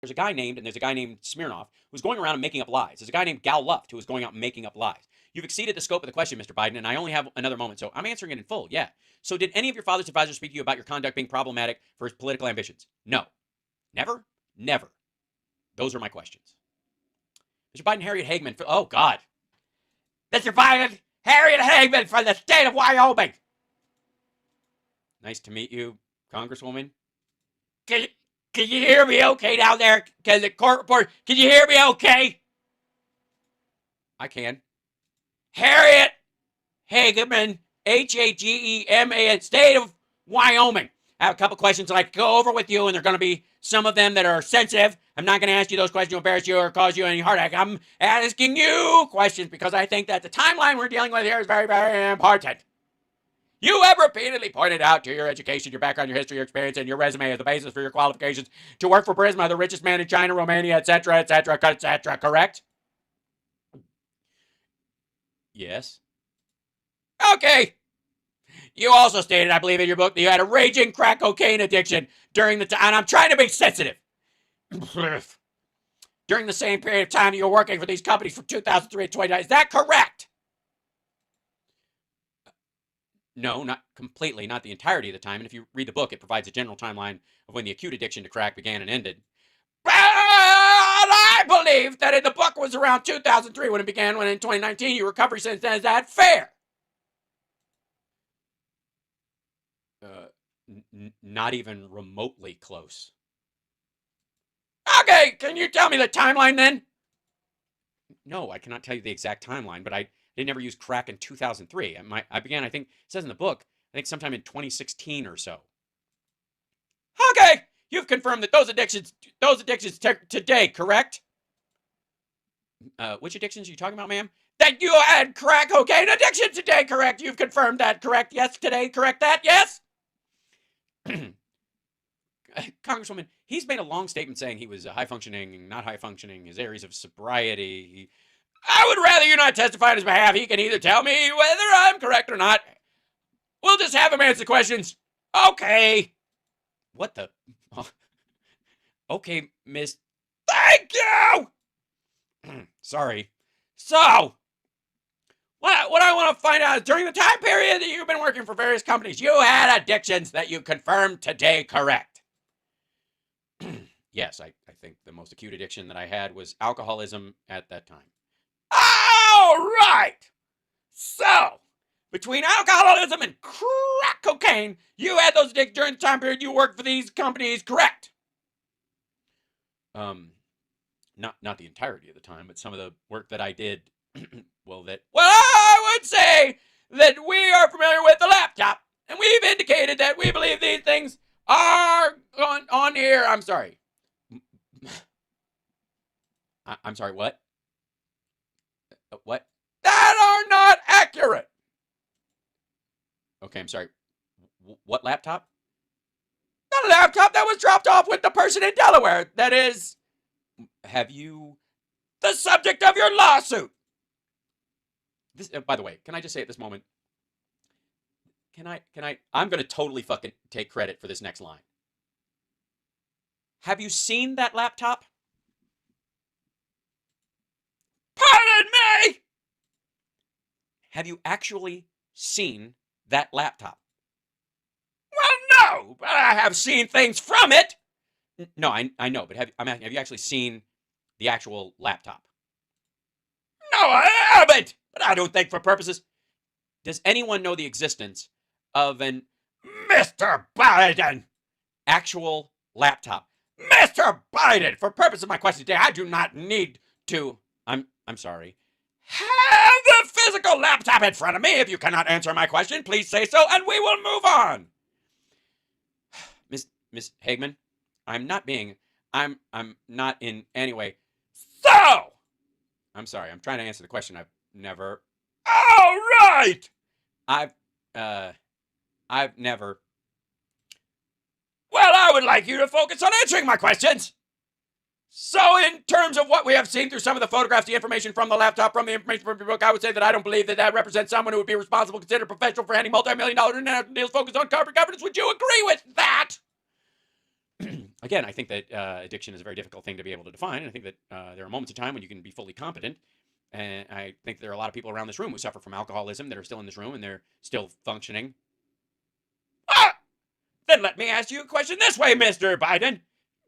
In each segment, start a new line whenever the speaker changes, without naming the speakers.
there's a guy named Smirnov who's going around and making up lies. There's a guy named Gal Luft who is going out and making up lies. You've exceeded the scope of the question, Mr. Biden, and I only have another moment, so I'm answering it in full. Yeah. So did any of your father's advisors speak to you about your conduct being problematic for his political ambitions? No. Never? Never. Those are my questions. Mr. Biden, Harriet HAGeman. Oh, God. Mr. Biden, Harriet HAGeman from the state of Wyoming. Nice to meet you, Congresswoman. Can you hear me okay down there? Can the court reporter, can you hear me okay? I can. Harriet HAGeman, HAGEMAN, state of Wyoming. I have a couple questions that I can go over with you, and they're going to be some of them that are sensitive. I'm not going to ask you those questions to embarrass you or cause you any heartache. I'm asking you questions because I think that the timeline we're dealing with here is very, very important. You have repeatedly pointed out to your education, your background, your history, your experience, and your resume as the basis for your qualifications to work for Prisma, the richest man in China, Romania, etc., etc., etc., correct? Yes. Okay. You also stated, I believe in your book, that you had a raging crack cocaine addiction during the time, and I'm trying to be sensitive. During the same period of time you were working for these companies from 2003 to 2009. Is that correct? No, not completely, not the entirety of the time. And if you read the book, it provides a general timeline of when the acute addiction to crack began and ended. But I believe that in the book was around 2003 when it began, when in 2019 your recovery since then. Is that fair? Not even remotely close. Okay, can you tell me the timeline then? No, I cannot tell you the exact timeline, but I did never use crack in 2003. I began, I think, it says in the book, I think sometime in 2016 or so. Okay, you've confirmed that those addictions today, correct? Which addictions are you talking about, ma'am? That you had crack cocaine addiction today, correct? You've confirmed that, correct? Yes, today, correct that? Yes? Congresswoman, he's made a long statement saying he was high functioning, not high functioning, his areas of sobriety. I would rather you not testify on his behalf. He can either tell me whether I'm correct or not. We'll just have him answer the questions. Okay. What the? Oh. Okay, miss. Thank you! Sorry. So, what I want to find out is during the time period that you've been working for various companies, you had addictions that you confirmed today, correct? Yes, I think the most acute addiction that I had was alcoholism at that time. All right. So, between alcoholism and crack cocaine, you had those addictions during the time period you worked for these companies, correct? Not the entirety of the time, but some of the work that I did, well, I would say that we are familiar with the laptop, and we've indicated that we believe these things are on here. I'm sorry. I'm sorry, what? What? That are not accurate. Okay, I'm sorry. What laptop? Not a laptop that was dropped off with the person in Delaware. That is, have you, the subject of your lawsuit. This, by the way, can I just say at this moment, I'm going to totally fucking take credit for this next line. Have you seen that laptop? Pardon me! Have you actually seen that laptop? Well, no, but I have seen things from it. No, I know, but have you actually seen the actual laptop? No, I haven't, but I don't think for purposes. Does anyone know the existence of an Mr. Biden actual laptop? Mr. Biden, for purpose of my question today, I do not need to, I'm sorry, have the physical laptop in front of me. If you cannot answer my question, please say so, and we will move on. Miss HAGeman, I'm not in any way. So, I'm sorry, I'm trying to answer the question. I've never. All right. I've never. Well, I would like you to focus on answering my questions. So, in terms of what we have seen through some of the photographs, the information from the laptop, from the information from your book, I would say that I don't believe that represents someone who would be responsible, considered professional for handling multi-million-dollar international deals focused on corporate governance. Would you agree with that? again, I think that addiction is a very difficult thing to be able to define. And I think that there are moments in time when you can be fully competent. And I think there are a lot of people around this room who suffer from alcoholism that are still in this room and they're still functioning. Ah! Then let me ask you a question this way, Mr. Biden.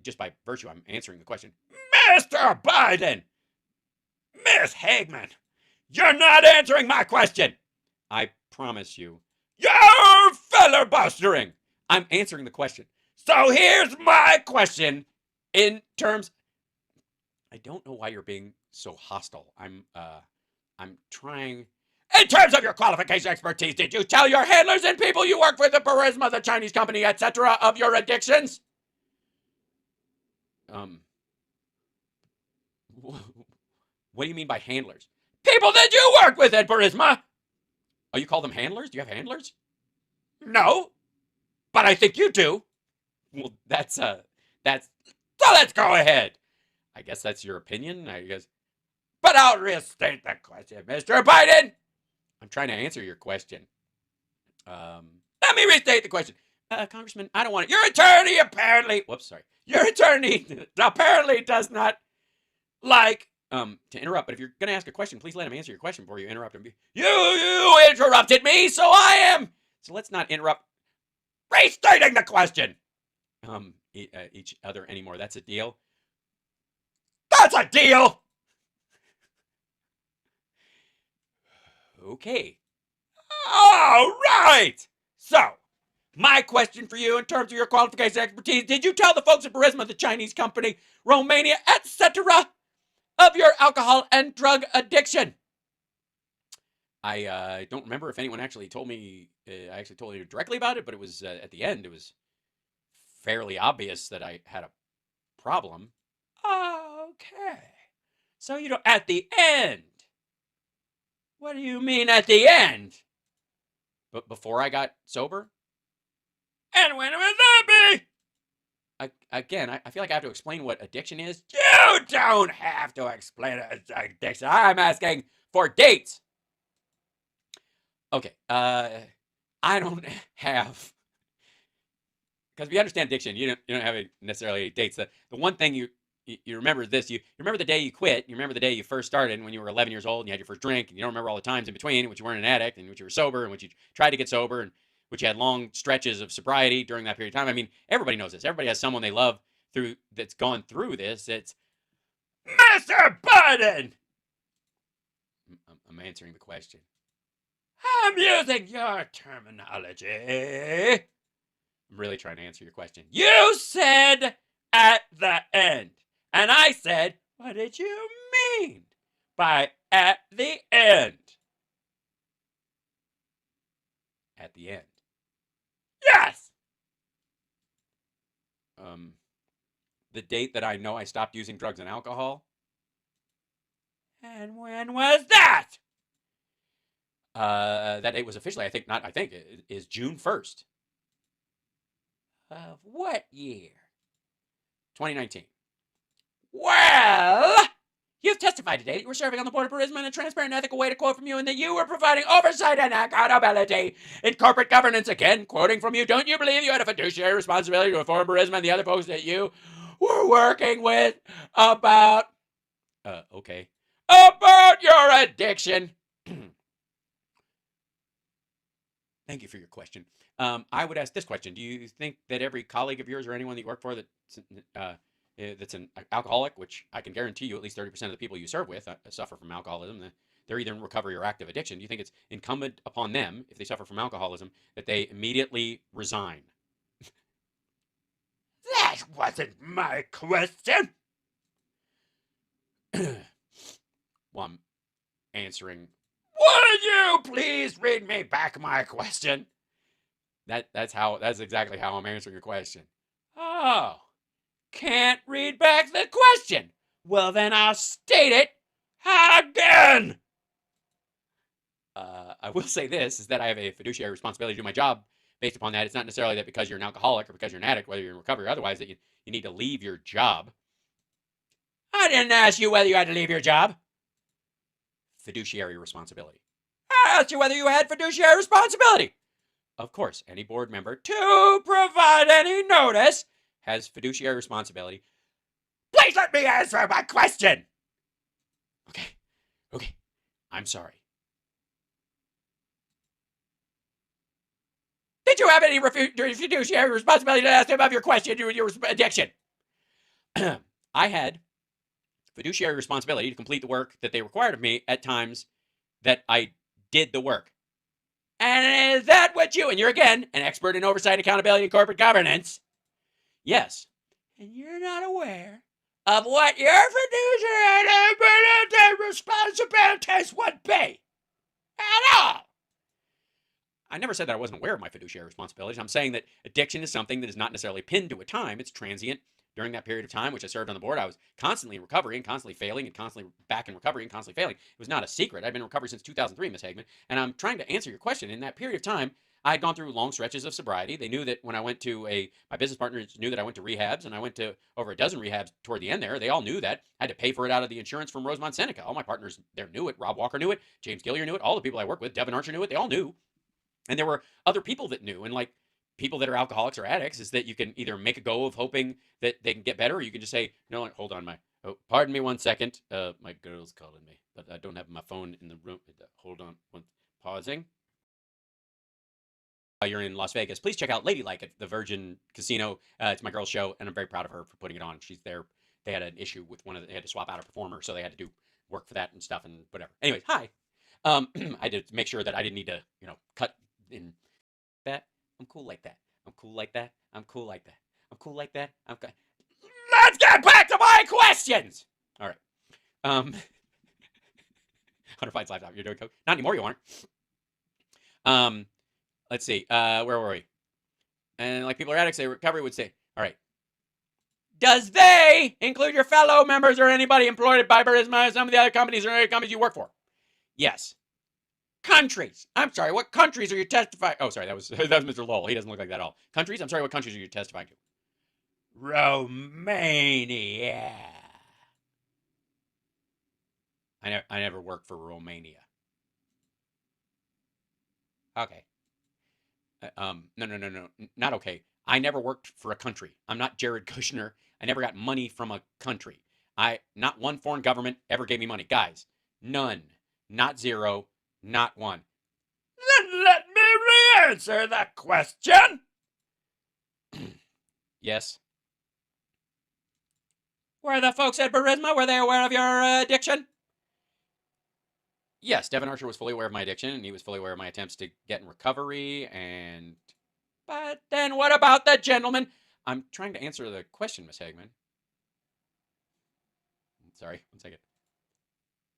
Just by virtue, I'm answering the question. Mr. Biden! Miss HAGeman! You're not answering my question! I promise you. You're filibustering! I'm answering the question. So here's my question in terms... I don't know why you're being so hostile. I'm trying... In terms of your qualification expertise, did you tell your handlers and people you work with at Burisma, the Chinese company, etc., of your addictions? What do you mean by handlers? People that you work with at Burisma! Oh, you call them handlers? Do you have handlers? No, but I think you do. Well, so let's go ahead. I guess that's your opinion, I guess. But I'll restate the question, Mr. Biden. I'm trying to answer your question. Let me restate the question. Congressman, I don't want it. Your attorney apparently... Whoops, sorry. Your attorney apparently does not like... to interrupt, but if you're going to ask a question, please let him answer your question before you interrupt him. You interrupted me, so I am... So let's not interrupt restating the question. Each other anymore. That's a deal? That's a deal! Okay. All right! So, my question for you in terms of your qualification expertise, did you tell the folks at Burisma, the Chinese company, Romania, etc., of your alcohol and drug addiction? I don't remember if anyone actually told me, I actually told you directly about it, but it was at the end, it was fairly obvious that I had a problem. Okay. So you don't, at the end. What do you mean at the end? But before I got sober? And when would that be? Again, I feel like I have to explain what addiction is. You don't have to explain addiction. I'm asking for dates. Okay, I don't have... Because if you understand addiction, you don't have necessarily dates. The one thing you remember is this. You remember the day you quit. You remember the day you first started when you were 11 years old and you had your first drink. And you don't remember all the times in between in which you weren't an addict and which you were sober and which you tried to get sober and which you had long stretches of sobriety during that period of time. I mean, everybody knows this. Everybody has someone they love that's gone through this. It's Mr. Biden! I'm answering the question. I'm using your terminology. I'm really trying to answer your question. You said at the end. And I said, what did you mean by at the end? At the end. Yes! The date that I know I stopped using drugs and alcohol. And when was that? That date was officially, it is June 1st. Of what year? 2019. Well, you've testified today that you were serving on the board of Burisma in a transparent and ethical way, to quote from you, and that you were providing oversight and accountability in corporate governance. Again, quoting from you, don't you believe you had a fiduciary responsibility to inform Burisma and the other folks that you were working with about... okay. About your addiction. Thank you for your question. I would ask this question. Do you think that every colleague of yours or anyone that you work for that's an alcoholic, which I can guarantee you at least 30% of the people you serve with suffer from alcoholism, they're either in recovery or active addiction, do you think it's incumbent upon them, if they suffer from alcoholism, that they immediately resign? That wasn't my question. Well, I'm answering. Would you please read me back my question? That's exactly how I'm answering your question. Oh, can't read back the question. Well, then I'll state it again. I will say this, is that I have a fiduciary responsibility to do my job based upon that. It's not necessarily that because you're an alcoholic or because you're an addict, whether you're in recovery or otherwise, that you need to leave your job. I didn't ask you whether you had to leave your job. Fiduciary responsibility. I asked you whether you had fiduciary responsibility. Of course, any board member to provide any notice has fiduciary responsibility. Please let me answer my question. Okay. I'm sorry. Did you have any fiduciary responsibility to ask him about your question, your addiction? I had fiduciary responsibility to complete the work that they required of me at times that I did the work. And is that what you, and you're again an expert in oversight, accountability, and corporate governance. Yes. And you're not aware of what your fiduciary responsibilities would be at all. I never said that I wasn't aware of my fiduciary responsibilities. I'm saying that addiction is something that is not necessarily pinned to a time. It's transient. During that period of time, which I served on the board, I was constantly in recovery and constantly failing and constantly back in recovery and constantly failing. It was not a secret. I've been in recovery since 2003, Ms. HAGeman, and I'm trying to answer your question. In that period of time, I had gone through long stretches of sobriety. They knew that when I went to my business partners knew that I went to rehabs, and I went to over a dozen rehabs toward the end there. They all knew that. I had to pay for it out of the insurance from Rosemont Seneca. All my partners there knew it. Rob Walker knew it. James Gillier knew it. All the people I work with, Devin Archer knew it. They all knew. And there were other people that knew. And like people that are alcoholics or addicts is that you can either make a go of hoping that they can get better, or you can just say, no, like, hold on, pardon me 1 second. My girl's calling me, but I don't have my phone in the room. Hold on, pausing. You're in Las Vegas, please check out Ladylike at the Virgin Casino. It's my girl's show, and I'm very proud of her for putting it on. She's there. They had an issue with they had to swap out a performer, so they had to do work for that and stuff and whatever. Anyways, hi. I had to make sure that I didn't need to, cut in that. I'm cool like that. I'm cool like that. I'm cool like that. I'm cool like that. Let's get back to my questions. All right. 100 Fights Live. You're doing coke? Not anymore. You aren't. Let's see. Where were we? And like people are addicts, recovery would say, all right. Does they include your fellow members or anybody employed by Burisma, some of the other companies or other companies you work for? Yes. Countries. I'm sorry, what countries are you testifying? Oh, sorry, that was Mr. Lowell. He doesn't look like that at all. Countries? I'm sorry, what countries are you testifying to? Romania. I never worked for Romania. Okay. No, not okay. I never worked for a country. I'm not Jared Kushner. I never got money from a country. Not one foreign government ever gave me money. Guys, none. Not zero. Not one. Then let me re-answer that question. Yes. Were the folks at Burisma, were they aware of your addiction? Yes, Devin Archer was fully aware of my addiction, and he was fully aware of my attempts to get in recovery, But then what about the gentleman? I'm trying to answer the question, Miss HAGeman. Sorry, 1 second.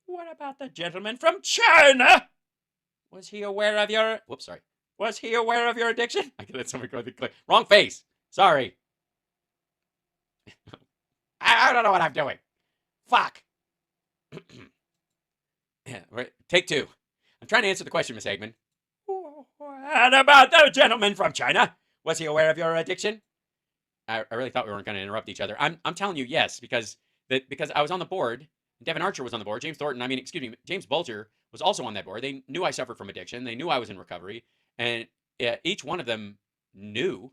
What about the gentleman from China? Was he aware of your... Whoops, sorry. Was he aware of your addiction? I can let somebody go the wrong face. Sorry. I don't know what I'm doing. Fuck. Take two. I'm trying to answer the question, Miss HAGeman. What about the gentleman from China? Was he aware of your addiction? I really thought we weren't going to interrupt each other. I'm telling you yes, because I was on the board. Devin Archer was on the board. James Bulger was also on that board. They knew I suffered from addiction. They knew I was in recovery. And each one of them knew.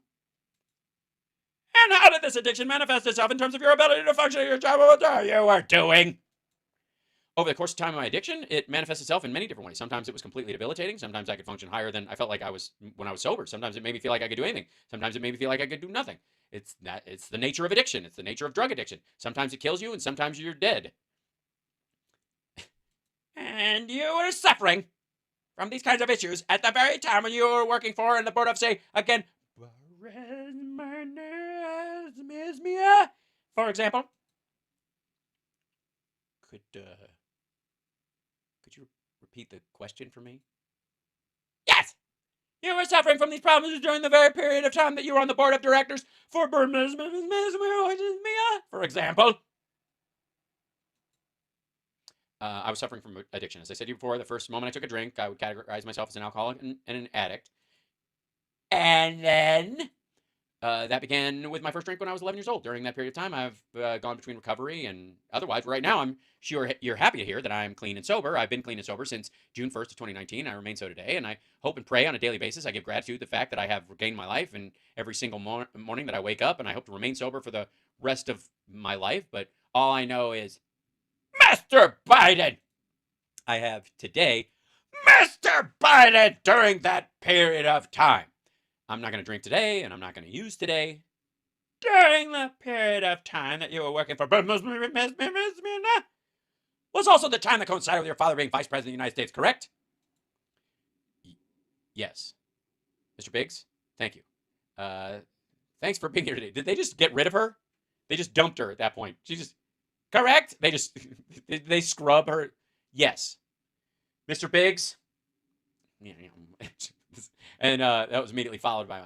And how did this addiction manifest itself in terms of your ability to function at your job? What you were doing? Over the course of time of my addiction, it manifests itself in many different ways. Sometimes it was completely debilitating. Sometimes I could function higher than I felt like I was when I was sober. Sometimes it made me feel like I could do anything. Sometimes it made me feel like I could do nothing. It's the nature of addiction. It's the nature of drug addiction. Sometimes it kills you, and sometimes you're dead. And you were suffering from these kinds of issues at the very time when you were working for and the board of, say, again, for example. Could you repeat the question for me? Yes! You were suffering from these problems during the very period of time that you were on the board of directors for for example. I was suffering from addiction. As I said to you before, the first moment I took a drink, I would categorize myself as an alcoholic and an addict. And then That began with my first drink when I was 11 years old. During that period of time, I've gone between recovery and otherwise. Right now, I'm sure you're happy to hear that I'm clean and sober. I've been clean and sober since June 1st of 2019. I remain so today, and I hope and pray on a daily basis. I give gratitude to the fact that I have regained my life, and every single morning that I wake up, and I hope to remain sober for the rest of my life. But all I know is, Mr. Biden, I have today, Mr. Biden, during that period of time. I'm not going to drink today, and I'm not going to use today. During the period of time that you were working for was also the time that coincided with your father being vice president of the United States, correct? Yes. Mr. Biggs, thank you. Thanks for being here today. Did they just get rid of her? They just dumped her at that point. She just, correct? They just, they scrub her. Yes. Mr. Biggs. And that was immediately followed by